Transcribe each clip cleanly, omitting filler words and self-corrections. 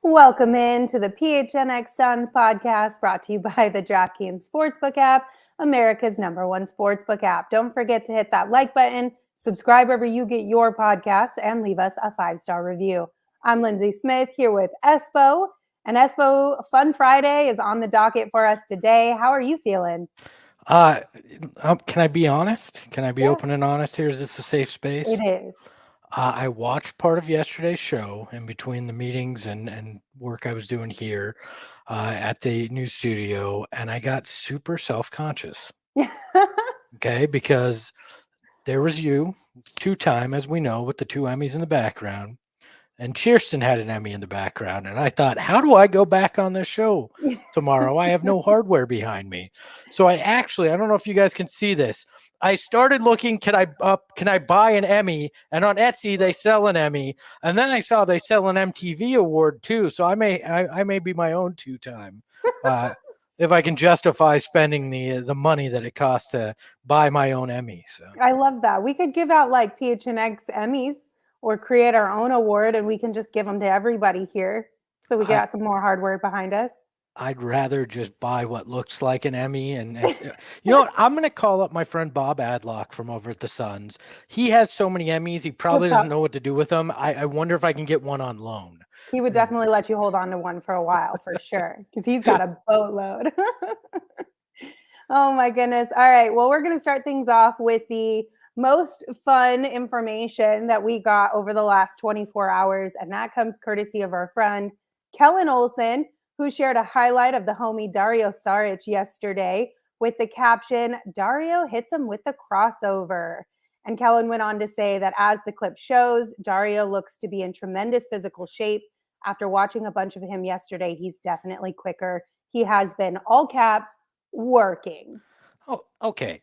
Welcome in to the PHNX Suns podcast, brought to you by the DraftKings Sportsbook app, America's #1 sportsbook app. Don't forget to hit that like button, subscribe wherever you get your podcasts, and leave us a 5-star review. I'm Lindsay Smith here with Espo. And Espo, Fun Friday is on the docket for us today. How are you feeling? Can I be honest? Can I be open and honest here? Is this a safe space? It is. I watched part of yesterday's show in between the meetings and work I was doing here at the new studio, and I got super self-conscious. Okay, because there was you, two-time, as we know, with the 2 Emmys in the background, and Kirsten had an Emmy in the background, and I thought, how do I go back on this show tomorrow? I have no hardware behind me. So I don't know if you guys can see this. I started looking, can I buy an Emmy? And on Etsy, they sell an Emmy. And then I saw they sell an MTV award too. So I may be my own two-time if I can justify spending the money that it costs to buy my own Emmy. So I love that. We could give out like PHNX Emmys or create our own award, and we can just give them to everybody here. So we got some more hardware behind us. I'd rather just buy what looks like an Emmy. And you know what? I'm going to call up my friend Bob Adlock from over at the Suns. He has so many Emmys. He probably doesn't know what to do with them. I wonder if I can get one on loan. He would definitely let you hold on to one for a while, for sure, because he's got a boatload. Oh, my goodness. All right. Well, we're going to start things off with the most fun information that we got over the last 24 hours. And that comes courtesy of our friend, Kellen Olson, who shared a highlight of the homie Dario Saric yesterday with the caption, "Dario hits him with the crossover." And Kellen went on to say that as the clip shows, Dario looks to be in tremendous physical shape. After watching a bunch of him yesterday, he's definitely quicker. He has been, all caps, working. Oh, okay.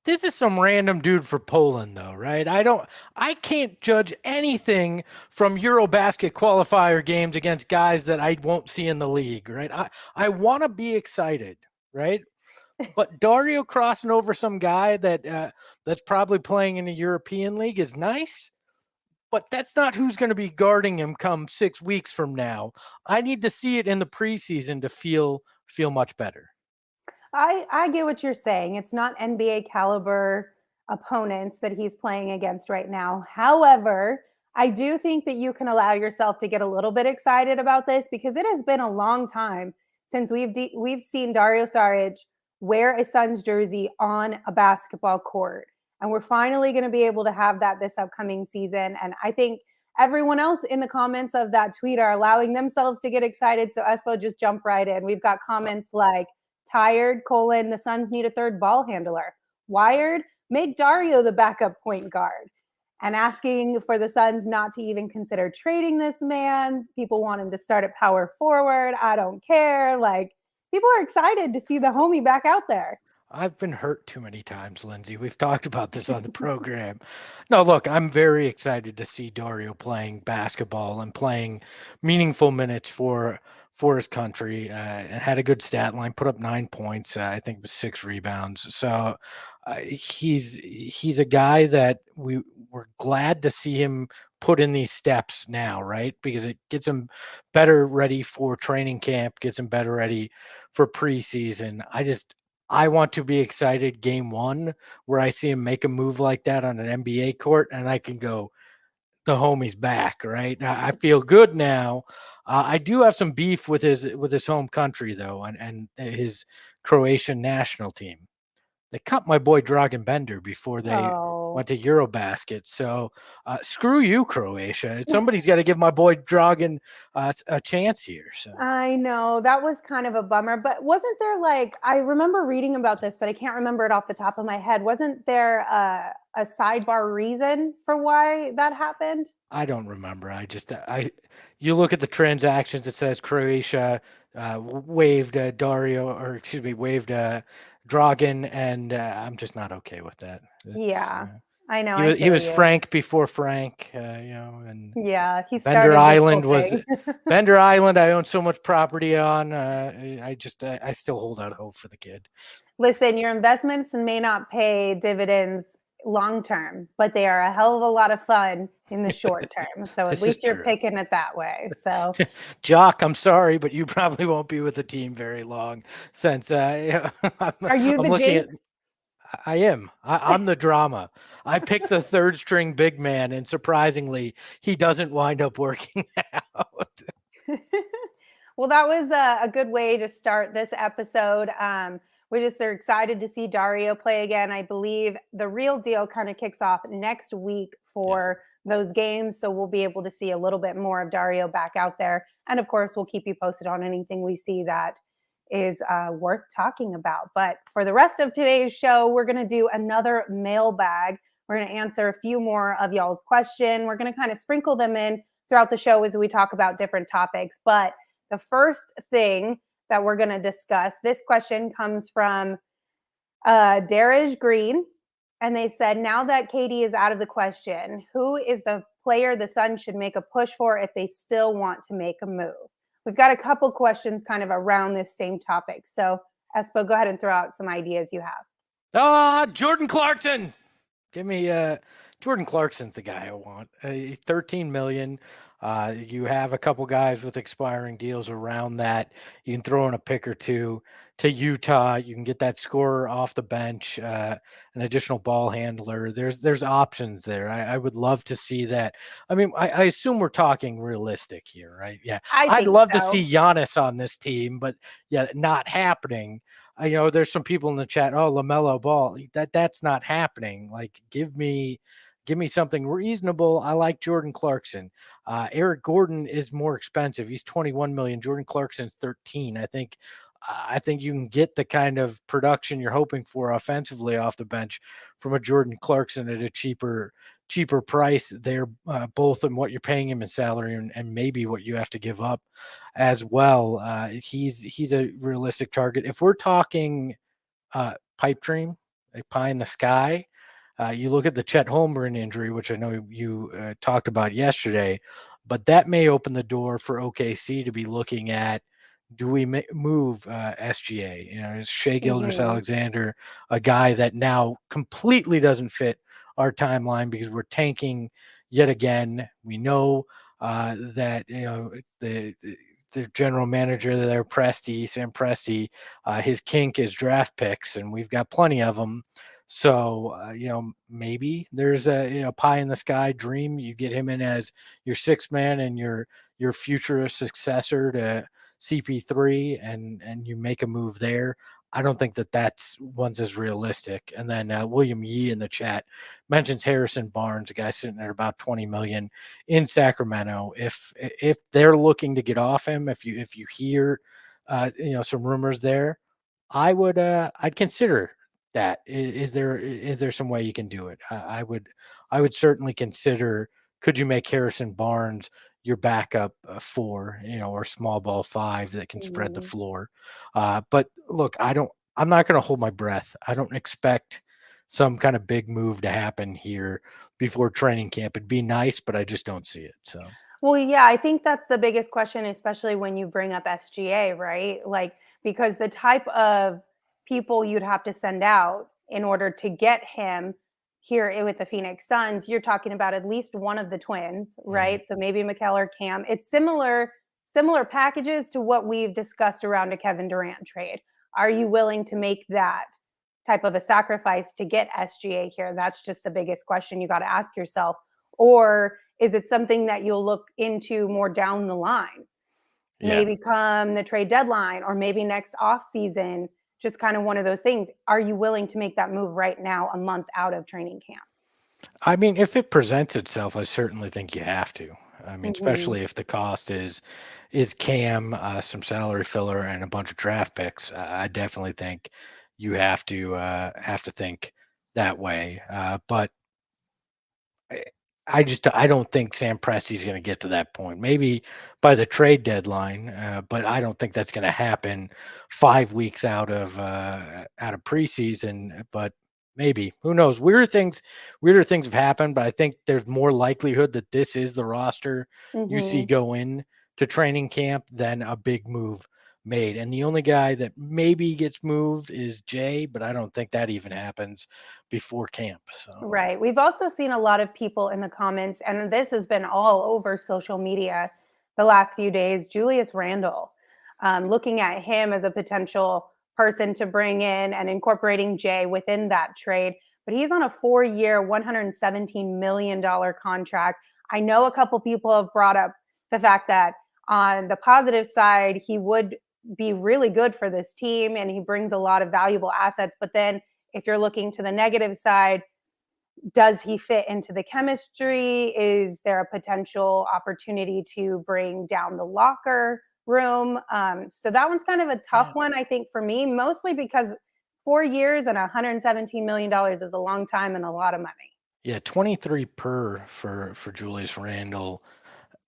This is some random dude for Poland, though, right? I can't judge anything from Eurobasket qualifier games against guys that I won't see in the league, right? I want to be excited, right? But Dario crossing over some guy that's probably playing in a European league is nice, but that's not who's going to be guarding him come 6 weeks from now. I need to see it in the preseason to feel much better. I get what you're saying. It's not NBA caliber opponents that he's playing against right now. However, I do think that you can allow yourself to get a little bit excited about this, because it has been a long time since we've seen Dario Saric wear a Suns jersey on a basketball court. And we're finally going to be able to have that this upcoming season. And I think everyone else in the comments of that tweet are allowing themselves to get excited. So Espo, just jump right in. We've got comments like, tired, the Suns need a third ball handler. Wired, make Dario the backup point guard. And asking for the Suns not to even consider trading this man. People want him to start at power forward. I don't care. Like, people are excited to see the homie back out there. I've been hurt too many times, Lindsay. We've talked about this on the program. No, look, I'm very excited to see Dario playing basketball and playing meaningful minutes for his country. Had a good stat line, put up 9 points. I think it was 6 rebounds. So he's a guy that we're glad to see him put in these steps now, right? Because it gets him better ready for training camp, gets him better ready for preseason. I want to be excited game one where I see him make a move like that on an NBA court and I can go, the homie's back, right? I feel good now. I do have some beef with his home country though, and his Croatian national team. They cut my boy Dragan Bender before they Oh. went to Eurobasket. So screw you, Croatia. Somebody's got to give my boy Dragan a chance here. So I know that was kind of a bummer, but wasn't there I remember reading about this, but I can't remember it off the top of my head. Wasn't there a sidebar reason for why that happened? I don't remember. You look at the transactions. It says Croatia waived waived Dragan, and I'm just not okay with that. Yeah, I know. I He feel was you. Frank before Frank, and Yeah, he Bender started this whole Island was thing. Bender Island. I own so much property on. I still hold out hope for the kid. Listen, your investments may not pay dividends long term, but they are a hell of a lot of fun in the short term. So at This least is you're true. picking it that way. So Jock, I'm sorry, but you probably won't be with the team very long since are you I'm the looking jinx? at I am. I'm the drama. I picked the third string big man, and surprisingly, he doesn't wind up working out. Well, that was a good way to start this episode. We just are excited to see Dario play again. I believe the real deal kind of kicks off next week for those games. So we'll be able to see a little bit more of Dario back out there. And of course, we'll keep you posted on anything we see that is worth talking about. But for the rest of today's show, we're going to do another mailbag. We're going to answer a few more of y'all's questions. We're going to kind of sprinkle them in throughout the show as we talk about different topics. But the first thing that we're going to discuss, this question comes from Darij Green. And they said, now that KD is out of the question, who is the player the Suns should make a push for if they still want to make a move? We've got a couple questions kind of around this same topic. So, Espo, go ahead and throw out some ideas you have. Jordan Clarkson. Give me Jordan Clarkson's the guy I want. 13 million. You have a couple guys with expiring deals around that. You can throw in a pick or two to Utah. You can get that scorer off the bench, an additional ball handler. There's options there. I would love to see that. I mean, I assume we're talking realistic here, right? Yeah. I'd love to see Giannis on this team, but yeah, not happening. There's some people in the chat. Oh, LaMelo Ball. That's not happening. Like, give me something reasonable. I like Jordan Clarkson. Eric Gordon is more expensive. He's 21 million. Jordan Clarkson's 13. I think you can get the kind of production you're hoping for offensively off the bench from a Jordan Clarkson at a cheaper price. They're both in what you're paying him in salary and maybe what you have to give up as well. He's a realistic target. If we're talking pipe dream, a pie in the sky, you look at the Chet Holmgren injury, which I know you talked about yesterday, but that may open the door for OKC to be looking at, do we move SGA? Is Shea Gilgeous-Alexander a guy that now completely doesn't fit our timeline because we're tanking yet again? We know that the general manager there, Sam Presti, his kink is draft picks, and we've got plenty of them. So, maybe there's a pie in the sky dream. You get him in as your sixth man and your future successor to CP3, and you make a move there. I don't think that's one's as realistic. And then William Yee in the chat mentions Harrison Barnes, a guy sitting at about 20 million in Sacramento. If they're looking to get off him, if you hear some rumors there, I'd consider that. Is there some way you can do it? I would certainly consider, could you make Harrison Barnes your backup 4, or small ball 5 that can spread the floor? But look, I'm not going to hold my breath. I don't expect some kind of big move to happen here before training camp. It'd be nice, but I just don't see it. So, well, yeah, I think that's the biggest question, especially when you bring up SGA, right? Because the type of people you'd have to send out in order to get him here with the Phoenix Suns, you're talking about at least one of the twins, right? So maybe Mikal or Cam. It's similar packages to what we've discussed around a Kevin Durant trade. Are you willing to make that type of a sacrifice to get SGA here? That's just the biggest question you got to ask yourself. Or is it something that you'll look into more down the line? Maybe come the trade deadline or maybe next off season, just kind of one of those things. Are you willing to make that move right now, a month out of training camp? I mean, if it presents itself, I certainly think you have to. I mean, Mm-hmm. especially if the cost is Cam, some salary filler, and a bunch of draft picks. I definitely think you have to think that way. But I I don't think Sam Presti's going to get to that point. Maybe by the trade deadline, but I don't think that's going to happen 5 weeks out of preseason. But maybe, who knows? Weirder things have happened. But I think there's more likelihood that this is the roster you see Mm-hmm. go in to training camp than a big move made. And the only guy that maybe gets moved is Jay, but I don't think that even happens before camp. So. Right. We've also seen a lot of people in the comments, and this has been all over social media the last few days. Julius Randle, looking at him as a potential person to bring in and incorporating Jay within that trade. But he's on a 4-year, $117 million contract. I know a couple people have brought up the fact that on the positive side, he would be really good for this team and he brings a lot of valuable assets. But then if you're looking to the negative side, does he fit into the chemistry? Is there a potential opportunity to bring down the locker room? So that one's kind of a tough one, I think, for me, mostly because 4 years and $117 million is a long time and a lot of money. Yeah, 23 per for Julius Randle.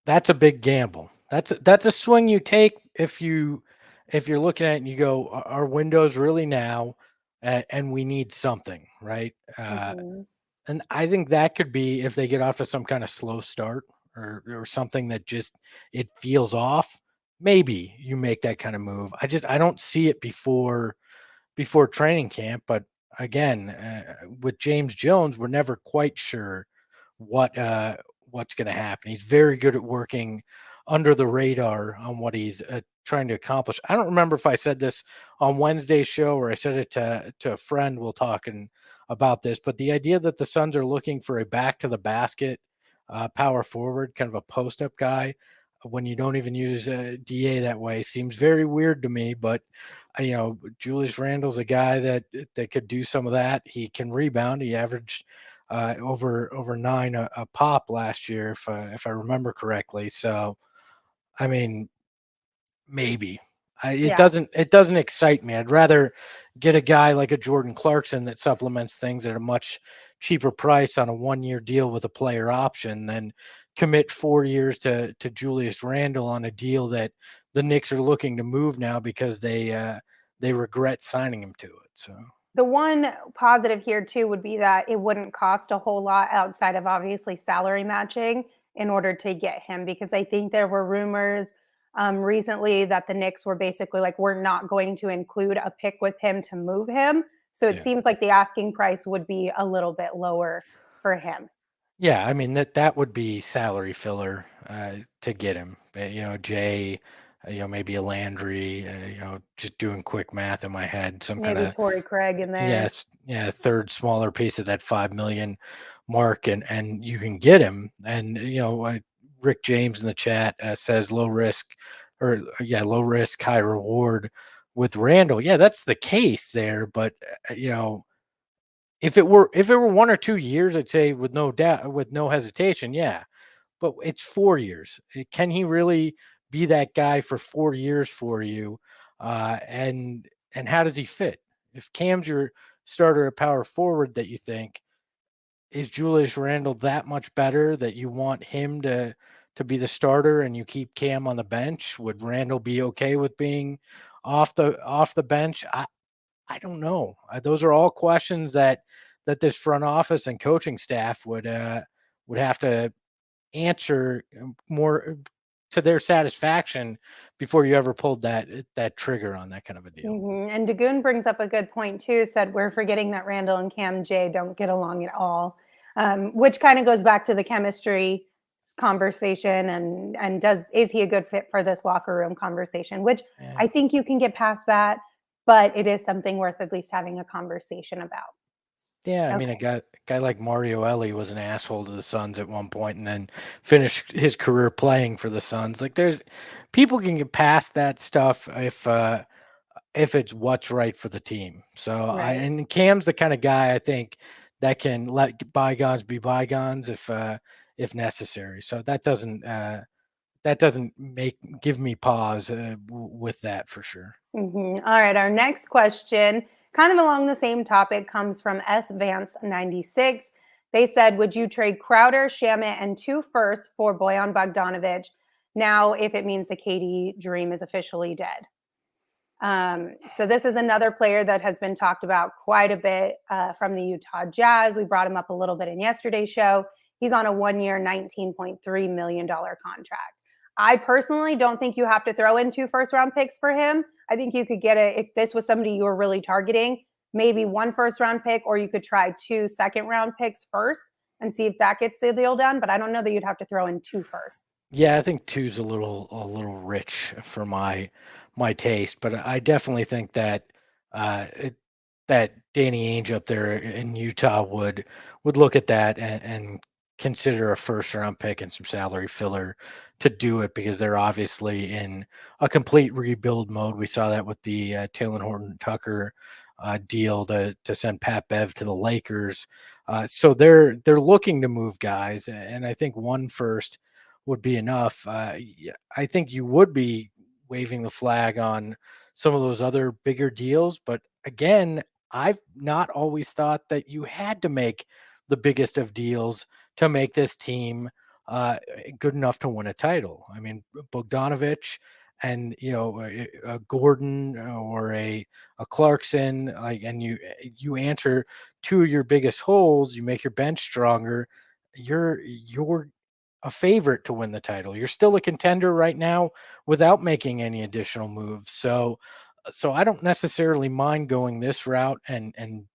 That's a big gamble. That's a swing you take if you're looking at it and you go, our window's really now, and we need something, right? Mm-hmm. And I think that could be if they get off to some kind of slow start or something that just it feels off. Maybe you make that kind of move. I don't see it before training camp. But again, with James Jones, we're never quite sure what what's going to happen. He's very good at working under the radar on what he's trying to accomplish. I don't remember if I said this on Wednesday's show or I said it to a friend. We'll talking about this, but the idea that the Suns are looking for a back to the basket power forward, kind of a post up guy, when you don't even use a DA that way, seems very weird to me. But Julius Randle's a guy that could do some of that. He can rebound. He averaged over 9 a pop last year, if I remember correctly. So, I mean, maybe Yeah. it doesn't excite me. I'd rather get a guy like a Jordan Clarkson that supplements things at a much cheaper price on a 1-year deal with a player option than commit 4 years to Julius Randle on a deal that the Knicks are looking to move now because they regret signing him to it. So. The one positive here too would be that it wouldn't cost a whole lot outside of obviously salary matching in order to get him, because I think there were rumors recently that the Knicks were basically like, we're not going to include a pick with him to move him. So it Yeah. seems like the asking price would be a little bit lower for him. Yeah, I mean that would be salary filler to get him. Jay, maybe a Landry. Just doing quick math in my head, some kind Maybe of Torrey Craig in there. yes, yeah, third smaller piece of that 5 million mark, and you can get him. And Rick James in the chat says low risk, or yeah, low risk, high reward with Randall. Yeah, that's the case there, but if it were 1 or 2 years, I'd say with no doubt, with no hesitation, yeah. But it's 4 years. Can he really be that guy for 4 years for you? And how does he fit? If Cam's your starter at power forward, that you think, is Julius Randle that much better that you want him to be the starter and you keep Cam on the bench? Would Randle be okay with being off the bench? I don't know. Those are all questions that this front office and coaching staff would have to answer more to their satisfaction before you ever pulled that trigger on that kind of a deal. Mm-hmm. And Dagoon brings up a good point too. Said we're forgetting that Randall and Cam J don't get along at all, which kind of goes back to the chemistry conversation and is he a good fit for this locker room conversation? Which I think you can get past that. but it is something worth at least having a conversation about. Yeah, I mean, a guy like Mario Ellie was an asshole to the Suns at one point, and then finished his career playing for the Suns. Like, there's people can get past that stuff if it's what's right for the team. So Right. and Cam's the kind of guy I think that can let bygones be bygones if necessary. So that doesn't give me pause with that for sure. All right. Our next question, kind of along the same topic, comes from S Vance 96. They said, would you trade Crowder, Shamit, and 2 firsts for Bojan Bogdanović now if it means the KD dream is officially dead? So this is another player that has been talked about quite a bit from the Utah Jazz. We brought him up a little bit in yesterday's show. He's on a 1-year, $19.3 million contract. I personally don't think you have to throw in 2 first-round picks for him. I think you could get it if this was somebody you were really targeting, maybe 1 first-round pick, or you could try 2 second-round picks first and see if that gets the deal done. But I don't know that you'd have to throw in 2 firsts. Yeah, I think two's a little rich for my taste, but I definitely think that that Danny Ainge up there in Utah would look at that and consider a first round pick and some salary filler to do it because they're obviously in a complete rebuild mode. We saw that with the Taylor Horton Tucker deal to send Pat Bev to the Lakers. So they're looking to move guys, and I think 1 first would be enough. I think you would be waving the flag on some of those other bigger deals. But again, I've not always thought that you had to make the biggest of deals to make this team good enough to win a title. I mean, Bogdanović and a Gordon or a Clarkson, like, and you answer 2 of your biggest holes. You make your bench stronger. You're a favorite to win the title. You're still a contender right now without making any additional moves. So I don't necessarily mind going this route and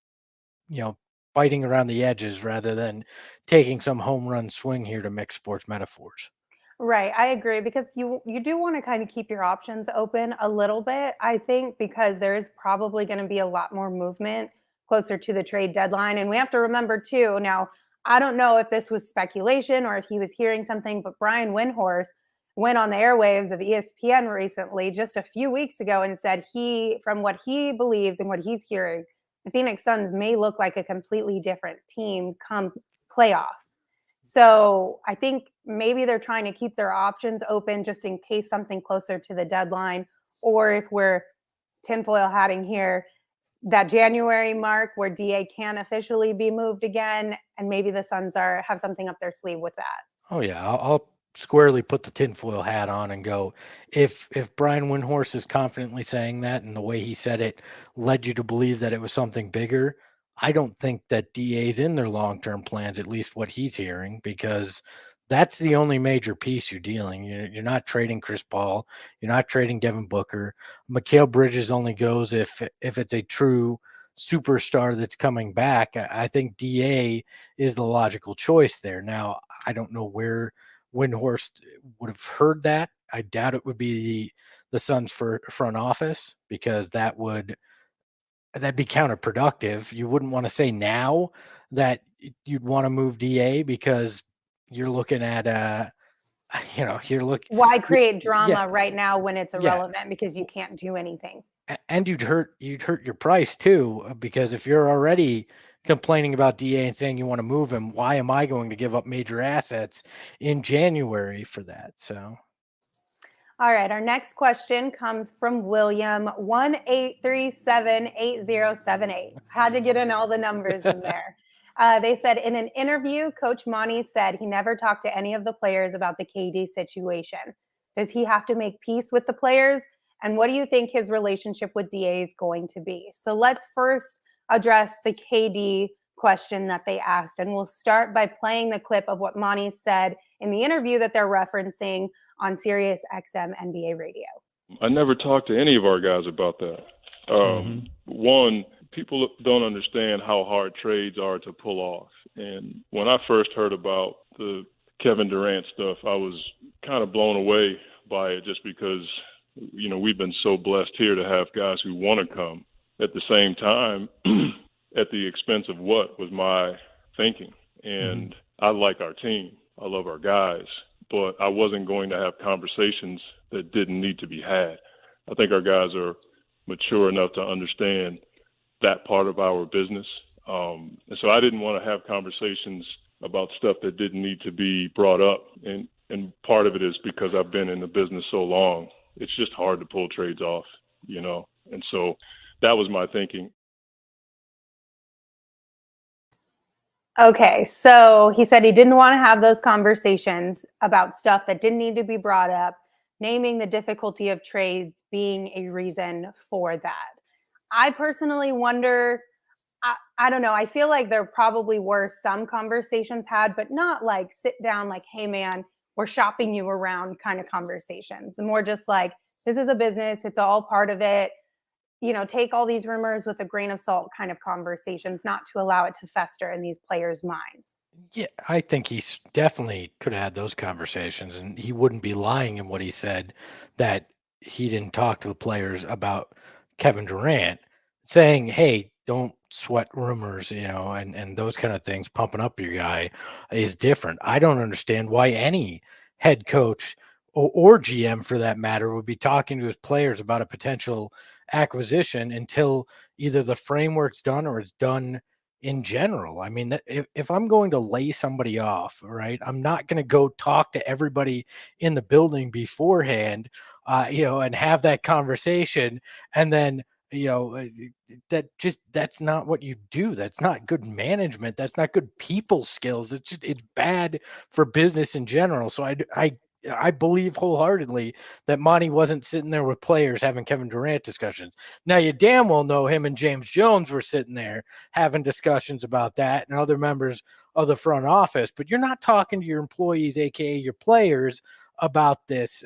biting around the edges rather than taking some home run swing here to mix sports metaphors. Right, I agree because you do want to kind of keep your options open a little bit. I think because there is probably going to be a lot more movement closer to the trade deadline, and we have to remember too. Now, I don't know if this was speculation or if he was hearing something, but Brian Windhorst went on the airwaves of ESPN recently, just a few weeks ago, and said from what he believes and what he's hearing, the Phoenix Suns may look like a completely different team come playoffs. So I think maybe they're trying to keep their options open just in case something closer to the deadline, or if we're tinfoil hatting here, that January mark where DA can officially be moved again, and maybe the Suns have something up their sleeve with that. Oh yeah, I'll squarely put the tinfoil hat on and go. If Brian Windhorst is confidently saying that, and the way he said it led you to believe that it was something bigger, I don't think that DA's in their long term plans. At least what he's hearing, because that's the only major piece you're dealing. You're not trading Chris Paul. You're not trading Devin Booker. Mikal Bridges only goes if it's a true superstar that's coming back. I think DA is the logical choice there. Now, I don't know where Windhorst would have heard that. I doubt it would be the Suns for front office because that'd be counterproductive. You wouldn't want to say now that you'd want to move DA because you're looking at Why create yeah, drama right now when it's yeah. irrelevant because you can't do anything? And you'd hurt your price too, because if you're already complaining about DA and saying you want to move him, why am I going to give up major assets in January for that? So All right, our next question comes from William 18378078. Had to get in all the numbers in there. They said in an interview, Coach Monty said he never talked to any of the players about the KD situation. Does he have to make peace with the players? And what do you think his relationship with DA is going to be? So let's first address the KD question that they asked. And we'll start by playing the clip of what Monty said in the interview that they're referencing on Sirius XM NBA radio. I never talked to any of our guys about that. One, people don't understand how hard trades are to pull off. And when I first heard about the Kevin Durant stuff, I was kind of blown away by it just because we've been so blessed here to have guys who want to come. At the same time, at the expense of what was my thinking. And I like our team. I love our guys. But I wasn't going to have conversations that didn't need to be had. I think our guys are mature enough to understand that part of our business. And so I didn't want to have conversations about stuff that didn't need to be brought up. And part of it is because I've been in the business so long. It's just hard to pull trades off, And so that was my thinking. Okay, so he said he didn't want to have those conversations about stuff that didn't need to be brought up, naming the difficulty of trades being a reason for that. I personally wonder, I don't know, I feel like there probably were some conversations had, but not like sit down like, hey man, we're shopping you around kind of conversations. More just like, this is a business, it's all part of it. Take all these rumors with a grain of salt kind of conversations, not to allow it to fester in these players' minds. Yeah, I think he definitely could have had those conversations, and he wouldn't be lying in what he said that he didn't talk to the players about Kevin Durant, saying, hey, don't sweat rumors, and those kind of things. Pumping up your guy is different. I don't understand why any head coach or GM for that matter would be talking to his players about a potential acquisition until either the framework's done or it's done in general. I mean, if I'm going to lay somebody off, right, I'm not going to go talk to everybody in the building beforehand, and have that conversation. And then, that's not what you do. That's not good management. That's not good people skills. It's bad for business in general. So I believe wholeheartedly that Monty wasn't sitting there with players having Kevin Durant discussions. Now, you damn well know him and James Jones were sitting there having discussions about that and other members of the front office, but you're not talking to your employees, aka your players, about this.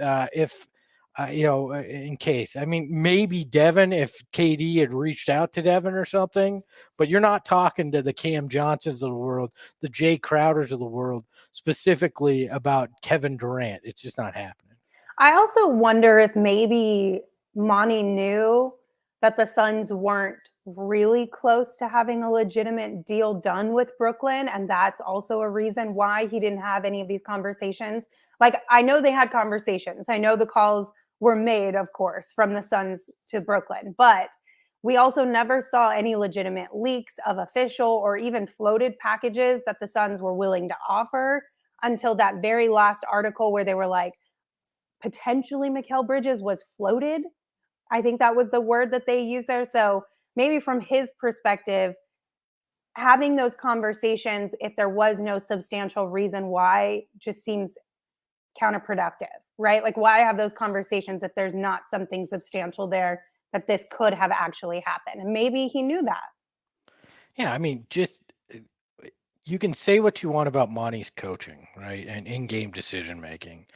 In case, I mean, maybe Devin, if KD had reached out to Devin or something, but you're not talking to the Cam Johnsons of the world, the Jay Crowders of the world, specifically about Kevin Durant. It's just not happening. I also wonder if maybe Monty knew that the Suns weren't really close to having a legitimate deal done with Brooklyn. And that's also a reason why he didn't have any of these conversations. Like, I know they had conversations. I know the calls were made, of course, from the Suns to Brooklyn, but we also never saw any legitimate leaks of official or even floated packages that the Suns were willing to offer until that very last article where they were like, potentially Mikal Bridges was floated. I think that was the word that they used there. So maybe from his perspective, having those conversations, if there was no substantial reason why, just seems counterproductive, right? Like, why have those conversations if there's not something substantial there that this could have actually happened? And maybe he knew that. Yeah, I mean, you can say what you want about Monty's coaching, right? And in-game decision making.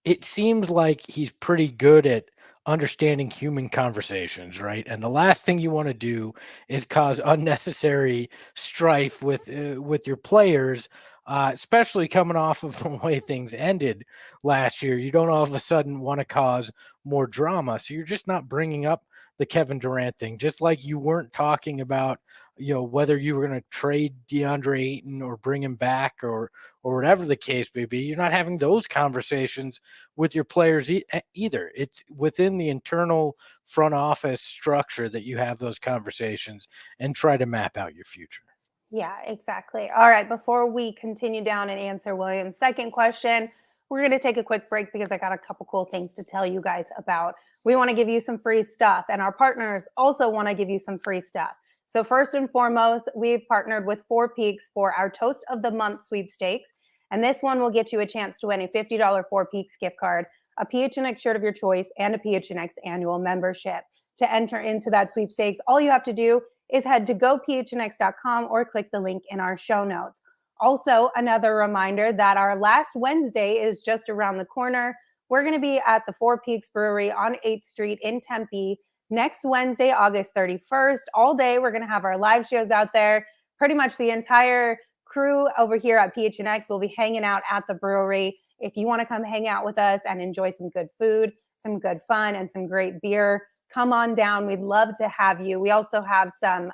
It seems like he's pretty good at understanding human conversations, right? And the last thing you want to do is cause unnecessary strife with your players, especially coming off of the way things ended last year. You don't all of a sudden want to cause more drama, so you're just not bringing up the Kevin Durant thing, just like you weren't talking about whether you were going to trade Deandre Ayton or bring him back or whatever the case may be. You're not having those conversations with your players either. It's within the internal front office structure that you have those conversations and try to map out your future. Yeah, exactly. All right, before we continue down and answer William's second question, we're going to take a quick break because I got a couple cool things to tell you guys about. We want to give you some free stuff, and our partners also want to give you some free stuff. So first and foremost, we've partnered with Four Peaks for our Toast of the Month sweepstakes. And this one will get you a chance to win a $50 Four Peaks gift card, a PHNX shirt of your choice, and a PHNX annual membership. To enter into that sweepstakes, all you have to do is head to gophnx.com or click the link in our show notes. Also, another reminder that our last Wednesday is just around the corner. We're going to be at the Four Peaks Brewery on 8th Street in Tempe next Wednesday, August 31st. All day, we're going to have our live shows out there. Pretty much the entire crew over here at PHNX will be hanging out at the brewery. If you want to come hang out with us and enjoy some good food, some good fun, and some great beer, come on down. We'd love to have you. We also have some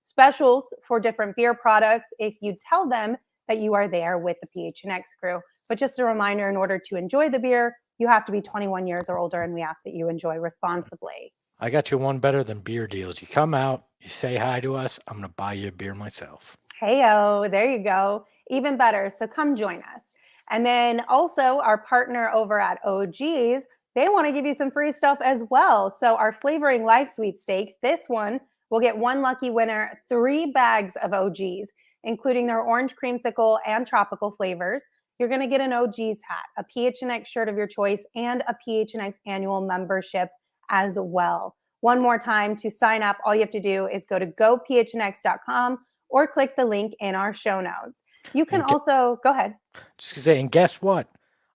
specials for different beer products if you tell them that you are there with the PHNX crew. But just a reminder, in order to enjoy the beer, you have to be 21 years or older, and we ask that you enjoy responsibly. I got you one better than beer deals. You come out, you say hi to us, I'm going to buy you a beer myself. Hey-o, there you go. Even better. So come join us. And then also our partner over at OG's, they want to give you some free stuff as well. So our Flavoring Life sweepstakes, this one will get one lucky winner 3 bags of OG's, including their orange creamsicle and tropical flavors. You're going to get an OG's hat, a PHNX shirt of your choice, and a PHNX annual membership as well. One more time, to sign up, all you have to do is go to gophnx.com or click the link in our show notes. You can also, go ahead. Just say, and guess what?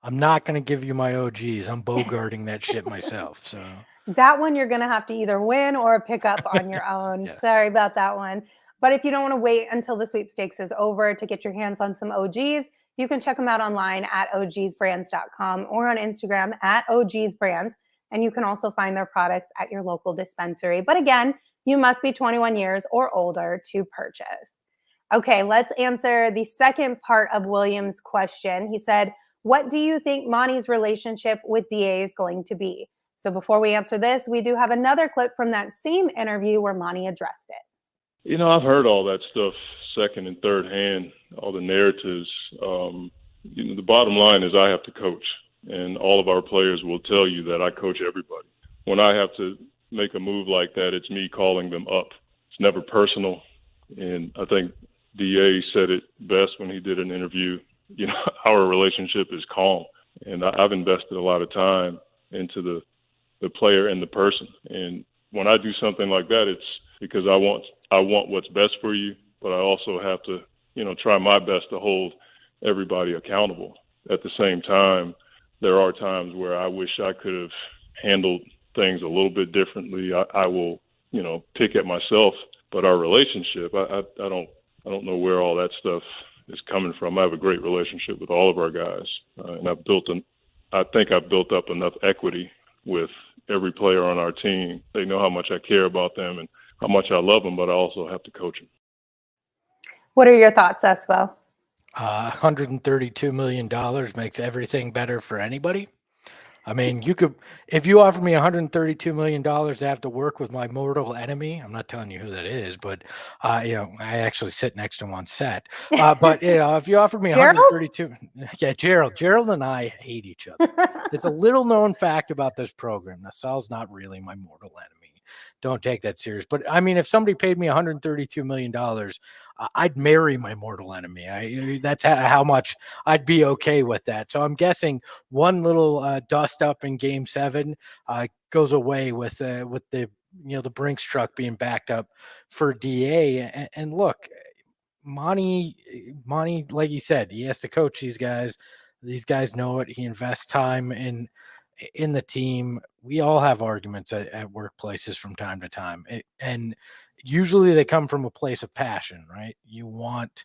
I'm not going to give you my OGs. I'm bogarting that shit myself. So that one you're going to have to either win or pick up on your own. Yes. Sorry about that one. But if you don't want to wait until the sweepstakes is over to get your hands on some OGs, you can check them out online at ogsbrands.com or on Instagram at ogsbrands. And you can also find their products at your local dispensary. But again, you must be 21 years or older to purchase. Okay, let's answer the second part of William's question. He said, what do you think Monty's relationship with DA is going to be? So before we answer this, we do have another clip from that same interview where Monty addressed it. You know, I've heard all that stuff second and third hand, all the narratives. The bottom line is I have to coach, and all of our players will tell you that I coach everybody. When I have to make a move like that, it's me calling them up. It's never personal, and I think DA said it best when he did an interview. You know, our relationship is calm, and I've invested a lot of time into the player and the person. And when I do something like that, it's because I want what's best for you, but I also have to, try my best to hold everybody accountable. At the same time, there are times where I wish I could have handled things a little bit differently. I will, pick at myself, but our relationship, I don't know where all that stuff is coming from. I have a great relationship with all of our guys, and I think I've built up enough equity with every player on our team. They know how much I care about them and how much I love them, but I also have to coach them. What are your thoughts, Espo? $132 million makes everything better for anybody. I mean, if you offer me $132 million to have to work with my mortal enemy, I'm not telling you who that is, but, I actually sit next to him on set. But, if you offer me $132, yeah, Gerald and I hate each other. It's a little known fact about this program. Nasal's not really my mortal enemy. Don't take that serious. But I mean, if somebody paid me $132 million, I'd marry my mortal enemy. That's how much I'd be okay with that. So I'm guessing one little dust up in Game 7 goes away with the Brinks truck being backed up for DA. And look, Monty, like he said, he has to coach these guys. These guys know it. He invests time in the team. We all have arguments at workplaces from time to time, and usually they come from a place of passion, right? You want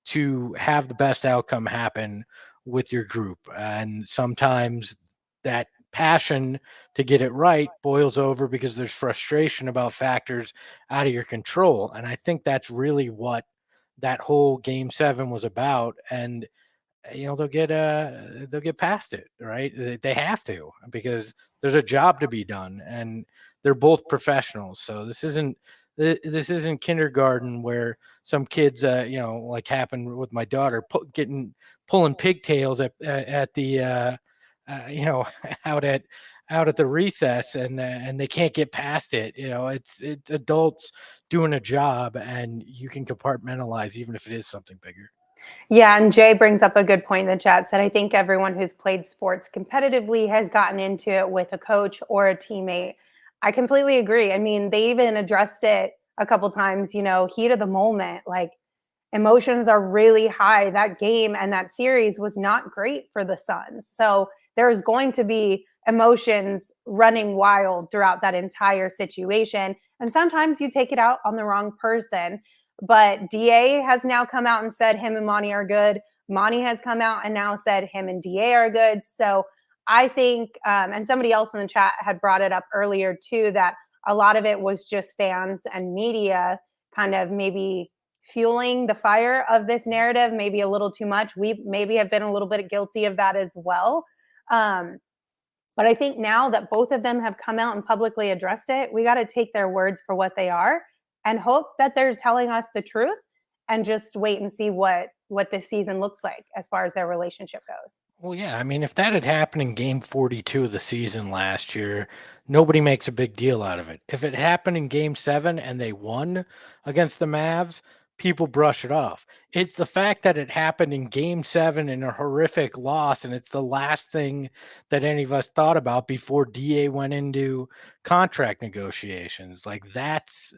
to have the best outcome happen with your group, and sometimes that passion to get it right boils over because there's frustration about factors out of your control. And I think that's really what that whole Game 7 was about. And they'll get past it, right? They have to, because there's a job to be done, and they're both professionals. So this isn't kindergarten where some kids, like happened with my daughter, pulling pigtails at the out at the recess, and they can't get past it. It's adults doing a job, and you can compartmentalize even if it is something bigger. Yeah, and Jay brings up a good point in the chat. Said, I think everyone who's played sports competitively has gotten into it with a coach or a teammate. I completely agree. I mean, they even addressed it a couple times, heat of the moment, like emotions are really high. That game and that series was not great for the Suns. So there's going to be emotions running wild throughout that entire situation. And sometimes you take it out on the wrong person. But DA has now come out and said him and Monty are good. Monty has come out and now said him and DA are good. So I think, and somebody else in the chat had brought it up earlier too, that a lot of it was just fans and media kind of maybe fueling the fire of this narrative, maybe a little too much. We maybe have been a little bit guilty of that as well. But I think now that both of them have come out and publicly addressed it, we got to take their words for what they are and hope that they're telling us the truth, and just wait and see what this season looks like as far as their relationship goes. Well, yeah, I mean, if that had happened in game 42 of the season last year, nobody makes a big deal out of it. If it happened in game 7 and they won against the Mavs, people brush it off. It's the fact that it happened in game 7 in a horrific loss, and it's the last thing that any of us thought about before DA went into contract negotiations. Like that's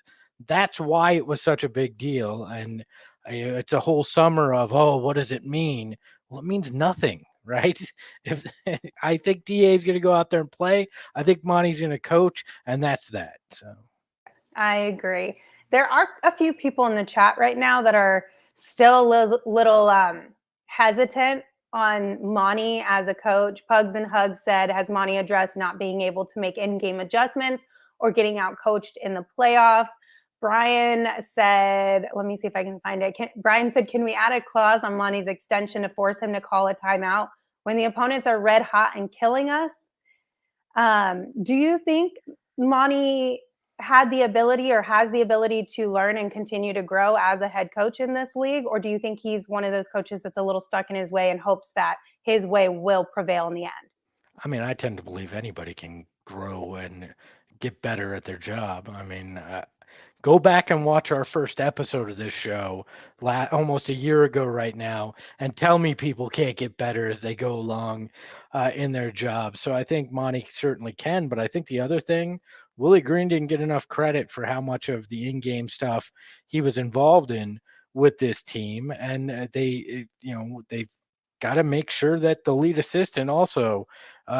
why it was such a big deal. And it's a whole summer of, oh, what does it mean? Well, it means nothing, right? If I think DA is going to go out there and play, I think Monty's going to coach, and that's that. So I agree. There are a few people in the chat right now that are still a little hesitant on Monty as a coach. Pugs and Hugs said, has Monty addressed not being able to make in-game adjustments or getting out coached in the playoffs? Brian said, let me see if I can find it. Brian said, can we add a clause on Monty's extension to force him to call a timeout when the opponents are red hot and killing us? Do you think Monty had the ability or has the ability to learn and continue to grow as a head coach in this league? Or do you think he's one of those coaches that's a little stuck in his way and hopes that his way will prevail in the end? I mean, I tend to believe anybody can grow and get better at their job. I mean, go back and watch our first episode of this show almost a year ago right now, and tell me people can't get better as they go along in their job. So I think Monty certainly can. But I think the other thing, Willie Green didn't get enough credit for how much of the in-game stuff he was involved in with this team. And they've got to make sure that the lead assistant also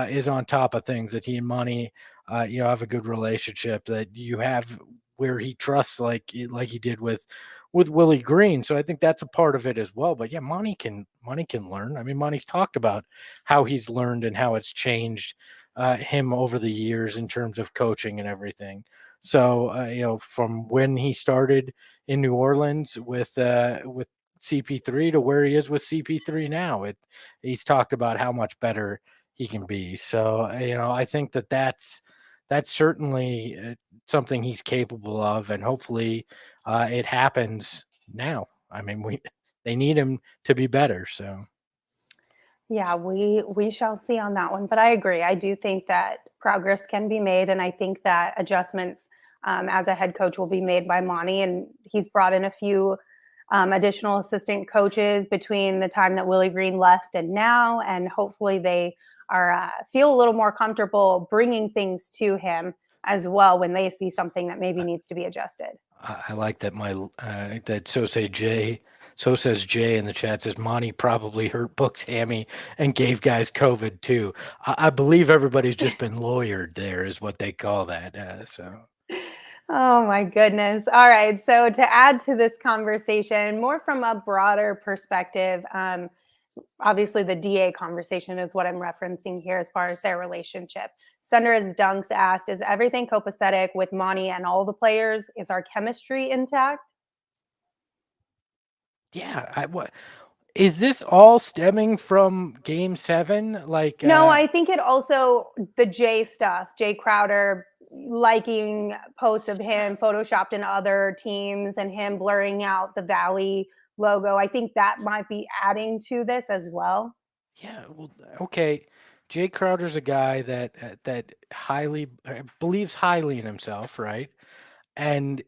is on top of things, that he and Monty, have a good relationship, that you have where he trusts like he did with Willie Green. So I think that's a part of it as well. But yeah, Monty can learn. I mean, Monty's talked about how he's learned and how it's changed him over the years in terms of coaching and everything. So from when he started in New Orleans with CP3 to where he is with CP3 now, he's talked about how much better he can be. So I think that's certainly something he's capable of, and hopefully it happens now. I mean, they need him to be better. So yeah, we shall see on that one. But I agree. I do think that progress can be made, and I think that adjustments as a head coach will be made by Monty, and he's brought in a few additional assistant coaches between the time that Willie Green left and now, and hopefully they are feel a little more comfortable bringing things to him as well when they see something that maybe needs to be adjusted. I like that So says Jay in the chat says Monty probably hurt Book's hammy and gave guys COVID too. I believe everybody's just been lawyered there, is what they call that. Oh my goodness. All right. So to add to this conversation, more from a broader perspective, obviously the DA conversation is what I'm referencing here as far as their relationship. Sunder's Dunks asked, is everything copacetic with Monty and all the players? Is our chemistry intact? Yeah. What is this all stemming from Game 7? Like, no, I think it also the Jay stuff, Jay Crowder liking posts of him photoshopped in other teams and him blurring out the Valley logo. I think that might be adding to this as well. Yeah. Well, okay. Jay Crowder's a guy that believes highly in himself, right? And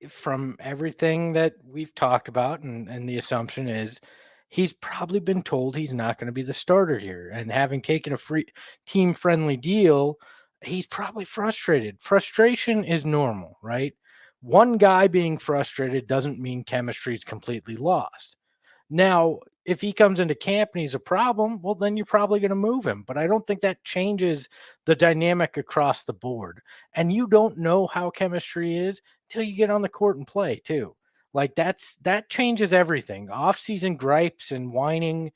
from everything that we've talked about, and the assumption is he's probably been told he's not going to be the starter here. And having taken a free team-friendly deal, he's probably frustrated. Frustration is normal, right? One guy being frustrated doesn't mean chemistry is completely lost. Now, if he comes into camp and he's a problem, well, then you're probably going to move him. But I don't think that changes the dynamic across the board. And you don't know how chemistry is until you get on the court and play too. Like that changes everything. Off-season gripes and whining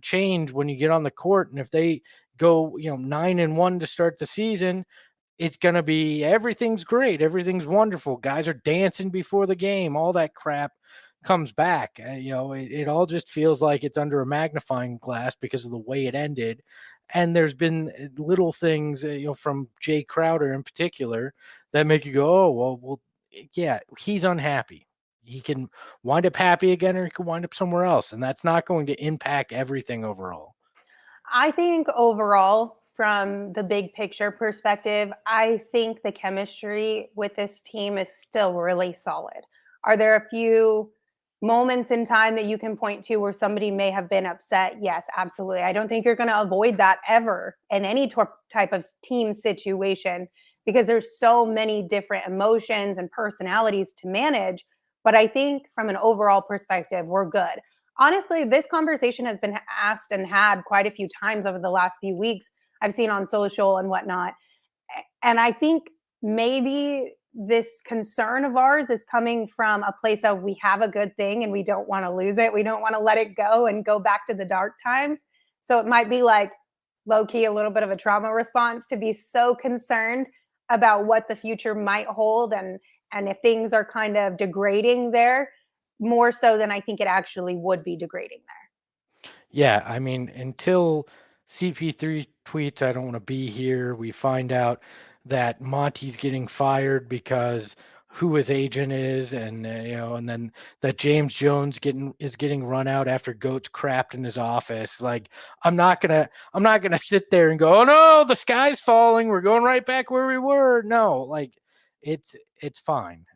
change when you get on the court. And if they go, 9-1 to start the season, it's going to be everything's great. Everything's wonderful. Guys are dancing before the game. All that crap comes back. It all just feels like it's under a magnifying glass because of the way it ended. And there's been little things, from Jay Crowder in particular that make you go, oh, well, yeah, he's unhappy. He can wind up happy again, or he can wind up somewhere else. And that's not going to impact everything overall. I think overall, from the big picture perspective, I think the chemistry with this team is still really solid. Are there a few moments in time that you can point to where somebody may have been upset? Yes, absolutely. I don't think you're going to avoid that ever in any type of team situation, because there's so many different emotions and personalities to manage. But I think from an overall perspective, we're good. Honestly, this conversation has been asked and had quite a few times over the last few weeks. I've seen on social and whatnot. And I think maybe this concern of ours is coming from a place of we have a good thing and we don't want to lose it. We don't want to let it go and go back to the dark times. So it might be like low key, a little bit of a trauma response to be so concerned about what the future might hold. And if things are kind of degrading there, more so than I think it actually would be degrading there. Yeah, I mean, until CP3 tweets, I don't want to be here, we find out that Monty's getting fired because who his agent is, and and then that James Jones is getting run out after Goats crapped in his office. Like, I'm not gonna sit there and go, oh no, the sky's falling, we're going right back where we were. No, like it's fine.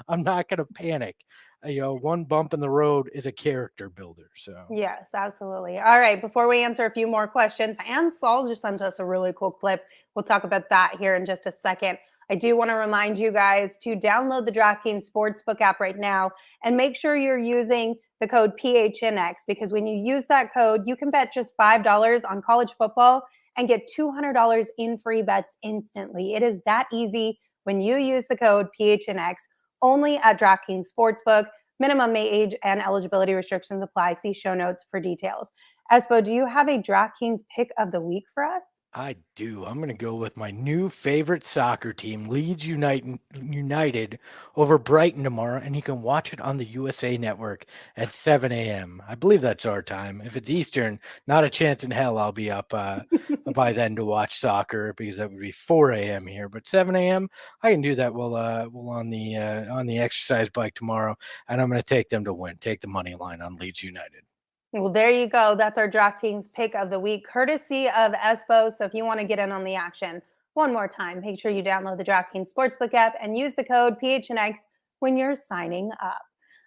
I'm not gonna panic. One bump in the road is a character builder. So yes, absolutely. All right. Before we answer a few more questions, and Saul just sent us a really cool clip. We'll talk about that here in just a second. I do want to remind you guys to download the DraftKings Sportsbook app right now and make sure you're using the code PHNX, because when you use that code, you can bet just $5 on college football and get $200 in free bets instantly. It is that easy when you use the code PHNX. Only at DraftKings Sportsbook. Minimum age and eligibility restrictions apply. See show notes for details. Espo, do you have a DraftKings pick of the week for us? I do. I'm going to go with my new favorite soccer team, Leeds United, over Brighton tomorrow, and you can watch it on the USA Network at 7 a.m. I believe that's our time. If it's Eastern, not a chance in hell I'll be up by then to watch soccer, because that would be 4 a.m. here. But 7 a.m., I can do that while on the exercise bike tomorrow, and I'm going to take them to win. Take the money line on Leeds United. Well, there you go. That's our DraftKings pick of the week, courtesy of Espo. So if you want to get in on the action one more time, make sure you download the DraftKings Sportsbook app and use the code PHNX when you're signing up.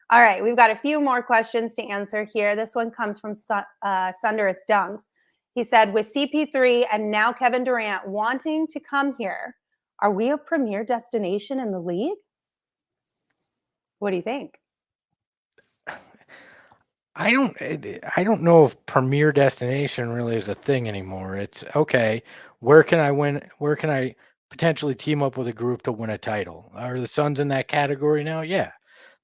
All right, we've got a few more questions to answer here. This one comes from Sunderous Dunks. He said, with CP3 and now Kevin Durant wanting to come here, are we a premier destination in the league? What do you think? I don't know if premier destination really is a thing anymore. It's okay, where can I win? Where can I potentially team up with a group to win a title? Are the Suns in that category now? Yeah,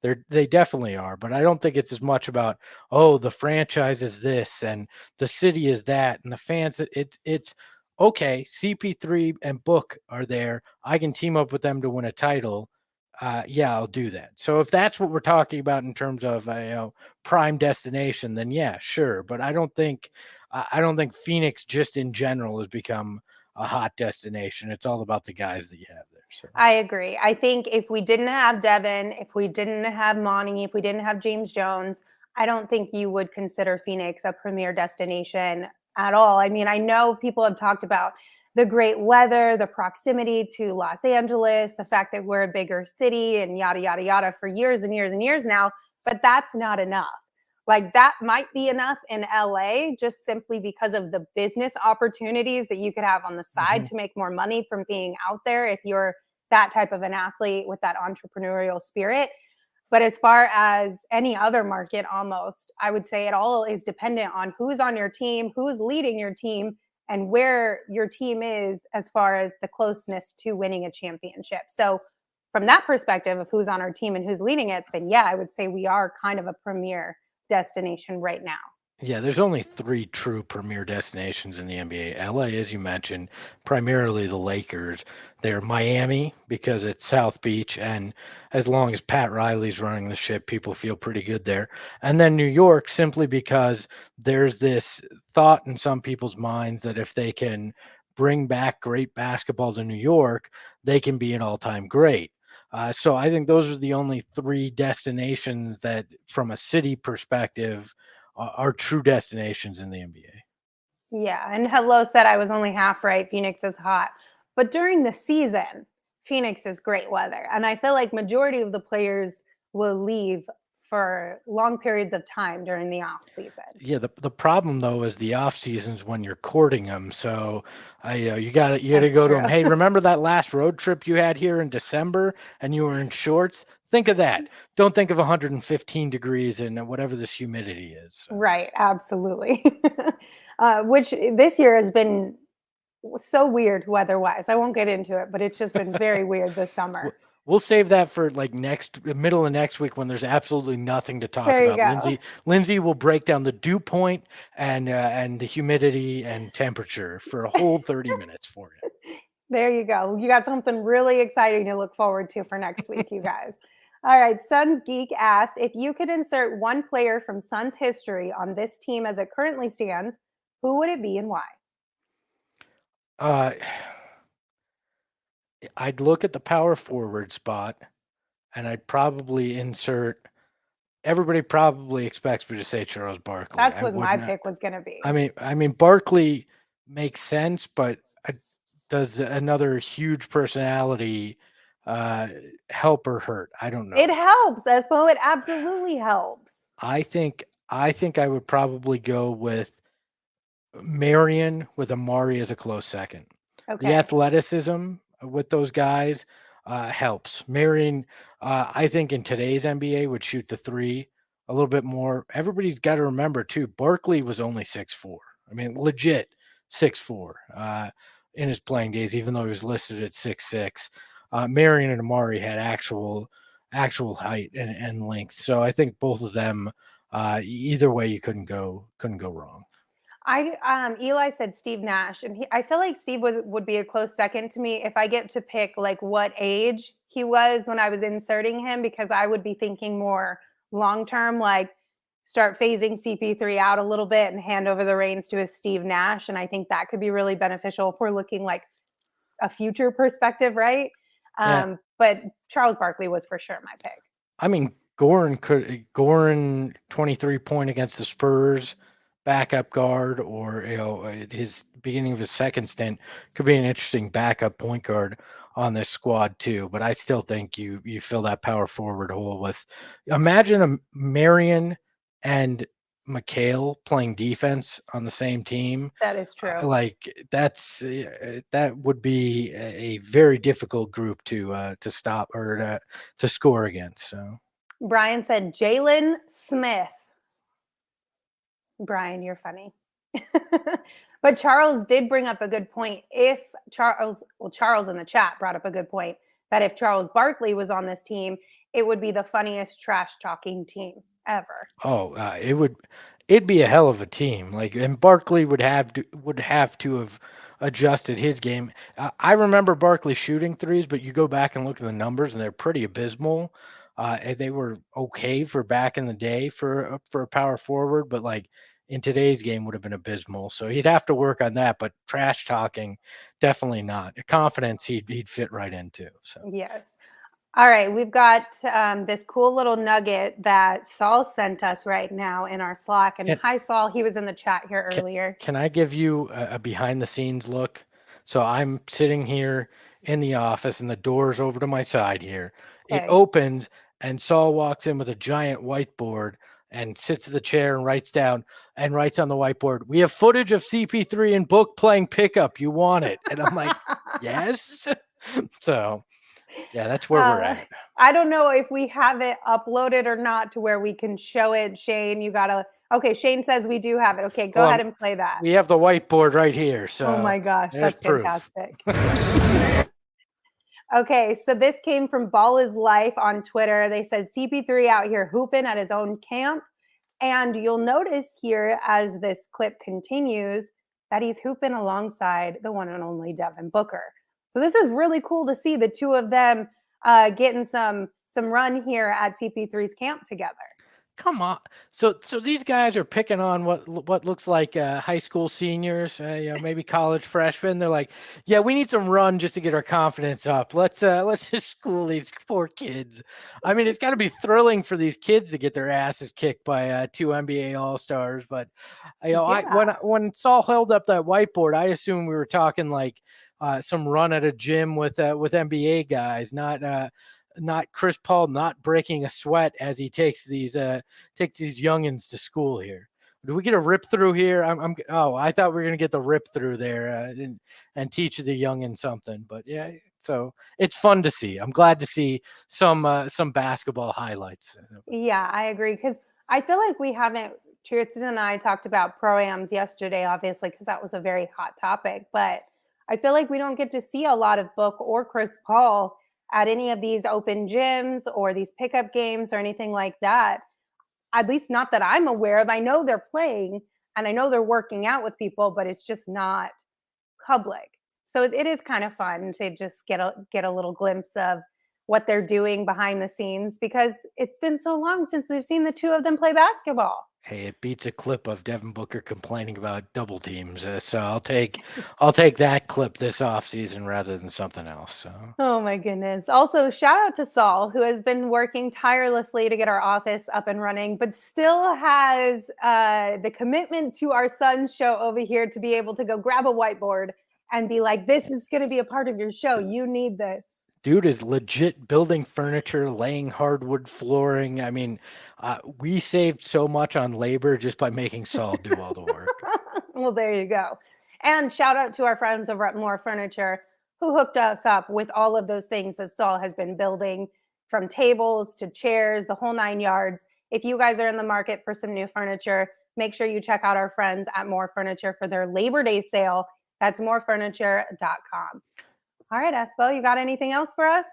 they definitely are. But I don't think it's as much about, oh, the franchise is this and the city is that and the fans. It's okay. CP3 and Book are there. I can team up with them to win a title. Yeah, I'll do that. So if that's what we're talking about in terms of prime destination, then yeah, sure. But I don't think Phoenix just in general has become a hot destination. It's all about the guys that you have there. So I agree. I think if we didn't have Devin, if we didn't have Monty, if we didn't have James Jones, I don't think you would consider Phoenix a premier destination at all. I mean, I know people have talked about the great weather, the proximity to Los Angeles, the fact that we're a bigger city and yada, yada, yada for years and years and years now, but that's not enough. Like, that might be enough in LA just simply because of the business opportunities that you could have on the side to make more money from being out there if you're that type of an athlete with that entrepreneurial spirit. But as far as any other market, almost, I would say it all is dependent on who's on your team, who's leading your team, and where your team is as far as the closeness to winning a championship. So from that perspective of who's on our team and who's leading it, then yeah, I would say we are kind of a premier destination right now. Yeah, there's only three true premier destinations in the NBA. LA, as you mentioned, primarily the Lakers. They're Miami because it's South Beach, and as long as Pat Riley's running the ship, people feel pretty good there. And then New York, simply because there's this thought in some people's minds that if they can bring back great basketball to New York, they can be an all-time great. So I think those are the only three destinations that, from a city perspective, are true destinations in the NBA. Yeah, and Hello said I was only half right. Phoenix is hot. But during the season, Phoenix is great weather. And I feel like majority of the players will leave for long periods of time during the off season. Yeah, the problem though is the off seasons when you're courting them. So you gotta That's go to true. them. Hey, remember that last road trip you had here in December and you were in shorts? Think of that. Don't think of 115 degrees and whatever this humidity is. So. Right, absolutely. Which this year has been so weird weather-wise. I won't get into it, but it's just been very weird this summer. We'll save that for like middle of next week when there's absolutely nothing to talk There you about. go. Lindsay will break down the dew point and the humidity and temperature for a whole 30 minutes for you. There you go. You got something really exciting to look forward to for next week, you guys. All right. Suns Geek asked if you could insert one player from Suns history on this team as it currently stands, who would it be and why? I'd look at the power forward spot and I'd probably insert. Everybody probably expects me to say Charles Barkley. That's what my pick was going to be. I mean, Barkley makes sense, but does another huge personality help or hurt? I don't know. It helps, Espo. It absolutely helps. I think I would probably go with Marion with Amari as a close second. Okay. The athleticism with those guys helps. Marion, I think in today's NBA would shoot the three a little bit more. Everybody's got to remember too, Barkley was only 6'4". I mean, legit 6'4" in his playing days, even though he was listed at 6'6". Marion and Amari had actual height and length. So I think both of them, either way, you couldn't go wrong. Eli said Steve Nash, and I feel like Steve would be a close second to me if I get to pick like what age he was when I was inserting him, because I would be thinking more long term, like start phasing CP3 out a little bit and hand over the reins to a Steve Nash, and I think that could be really beneficial if we're looking like a future perspective, right? Yeah. But Charles Barkley was for sure my pick. I mean, Goran 23-point against the Spurs, backup guard, or his beginning of his second stint could be an interesting backup point guard on this squad too. But I still think you fill that power forward hole with. Imagine a Marion and McHale playing defense on the same team. That is true. That would be a very difficult group to stop or to score against. So Brian said Jalen Smith. Brian, you're funny. But Charles did bring up a good point. Charles in the chat brought up a good point that if Charles Barkley was on this team, it would be the funniest trash talking team ever. Oh, it'd be a hell of a team. And Barkley would have to have adjusted his game. I remember Barkley shooting threes, but you go back and look at the numbers and they're pretty abysmal. They were okay for back in the day for a power forward, but like in today's game would have been abysmal. So he'd have to work on that, but trash talking, definitely not. Confidence he'd fit right into. So yes. All right, we've got this cool little nugget that Saul sent us right now in our Slack. And hi, Saul. He was in the chat here earlier. Can I give you a behind-the-scenes look? So I'm sitting here in the office, and the door's over to my side here. Okay. It opens, and Saul walks in with a giant whiteboard and sits in the chair and writes on the whiteboard, "We have footage of CP3 and Book playing pickup. You want it?" And I'm like, yes. So... yeah, that's where we're at. I don't know if we have it uploaded or not to where we can show it. Shane, you gotta. Okay, Shane says we do have it. Okay, go ahead and play that. We have the whiteboard right here. So. Oh my gosh, that's fantastic. Okay, so this came from Ball is Life on Twitter. They said CP3 out here hooping at his own camp. And you'll notice here as this clip continues that he's hooping alongside the one and only Devin Booker. So this is really cool to see the two of them getting some run here at CP3's camp together. Come on. So these guys are picking on what looks like high school seniors, maybe college freshmen. They're like, yeah, we need some run just to get our confidence up. Let's just school these poor kids. I mean, it's got to be thrilling for these kids to get their asses kicked by two NBA All-Stars. But when Saul held up that whiteboard, I assumed we were talking like some run at a gym with NBA guys, not Chris Paul not breaking a sweat as he takes these youngins to school here. Do we get a rip through here? I thought we were gonna get the rip through there and teach the youngin something. But yeah, so it's fun to see. I'm glad to see some basketball highlights. Yeah, I agree, because I feel like we haven't. Tristan and I talked about pro-ams yesterday, obviously, because that was a very hot topic. But I feel like we don't get to see a lot of Book or Chris Paul at any of these open gyms or these pickup games or anything like that. At least not that I'm aware of. I know they're playing and I know they're working out with people, but it's just not public. So it is kind of fun to just get a little glimpse of what they're doing behind the scenes, because it's been so long since we've seen the two of them play basketball. Hey, it beats a clip of Devin Booker complaining about double teams. So I'll take that clip this offseason rather than something else. So. Oh my goodness. Also, shout out to Saul, who has been working tirelessly to get our office up and running, but still has the commitment to our son's show over here to be able to go grab a whiteboard and be like, this is going to be a part of your show. You need this. Dude is legit building furniture, laying hardwood flooring. I mean, we saved so much on labor just by making Saul do all the work. Well, there you go. And shout out to our friends over at More Furniture, who hooked us up with all of those things that Saul has been building, from tables to chairs, the whole 9 yards. If you guys are in the market for some new furniture, make sure you check out our friends at More Furniture for their Labor Day sale. That's morefurniture.com. All right, Espo, you got anything else for us?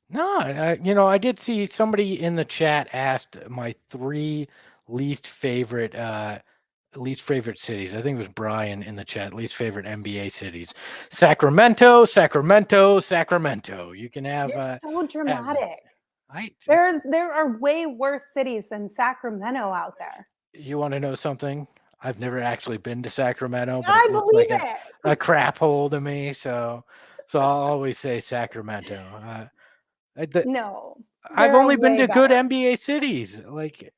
No, I did see somebody in the chat asked my 3 least favorite cities. I think it was Brian in the chat. Least favorite NBA cities: Sacramento. You can have. You're so dramatic. There are way worse cities than Sacramento out there. You want to know something? I've never actually been to Sacramento, but I it looks believe like it. a crap hole to me. So I'll always say Sacramento. No, I've only been to good NBA cities. Like,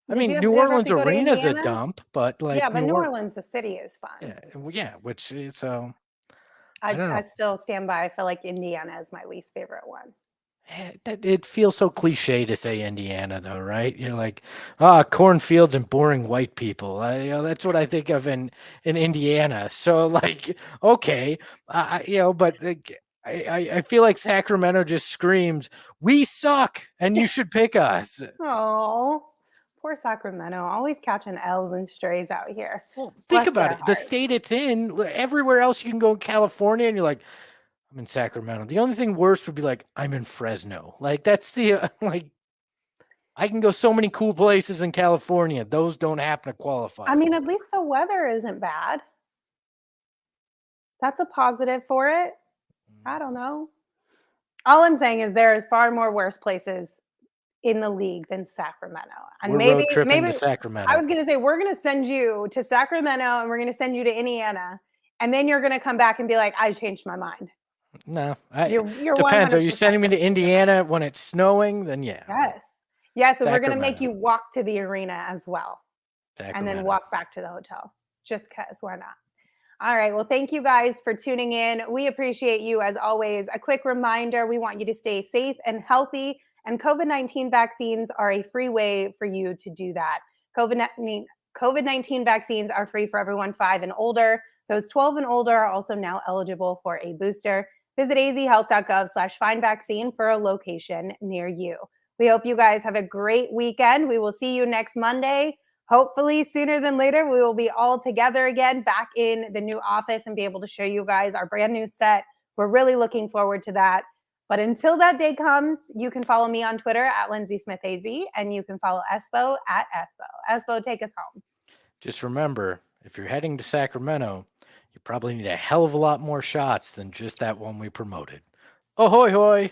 I mean, New Orleans Arena's a dump, but like, yeah, but New Orleans, the city is fun. Yeah, which is so. I still stand by. I feel like Indiana is my least favorite one. It feels so cliche to say Indiana, though, right? You're like, cornfields and boring white people. That's what I think of in Indiana. So, like, okay, but like, I feel like Sacramento just screams, "We suck, and you should pick us." Oh, poor Sacramento, always catching L's and strays out here. Well, think about it. The state it's in. Everywhere else you can go in California, and you're like, I'm in Sacramento. The only thing worse would be like, I'm in Fresno. Like, that's the like, I can go so many cool places in California. Those don't happen to qualify. I mean, at least the weather isn't bad. That's a positive for it. I don't know. All I'm saying is there is far more worse places in the league than Sacramento. And we're road tripping to Sacramento. I was going to say, we're going to send you to Sacramento and we're going to send you to Indiana. And then you're going to come back and be like, I changed my mind. No, you're depends. Are you sending me to Indiana when it's snowing? Then yeah. Yes, and we're going to make you walk to the arena as well. Sacramento. And then walk back to the hotel. Just because we're not. All right. Well, thank you guys for tuning in. We appreciate you as always. A quick reminder, we want you to stay safe and healthy. And COVID-19 vaccines are a free way for you to do that. COVID-19 vaccines are free for everyone 5 and older. Those 12 and older are also now eligible for a booster. Visit azhealth.gov/find-vaccine for a location near you. We hope you guys have a great weekend. We will see you next Monday. Hopefully sooner than later, we will be all together again back in the new office and be able to show you guys our brand new set. We're really looking forward to that. But until that day comes, you can follow me on Twitter at Lindsay Smith AZ, and you can follow Espo at Espo. Espo, take us home. Just remember, if you're heading to Sacramento, you probably need a hell of a lot more shots than just that one we promoted. Ahoy hoy!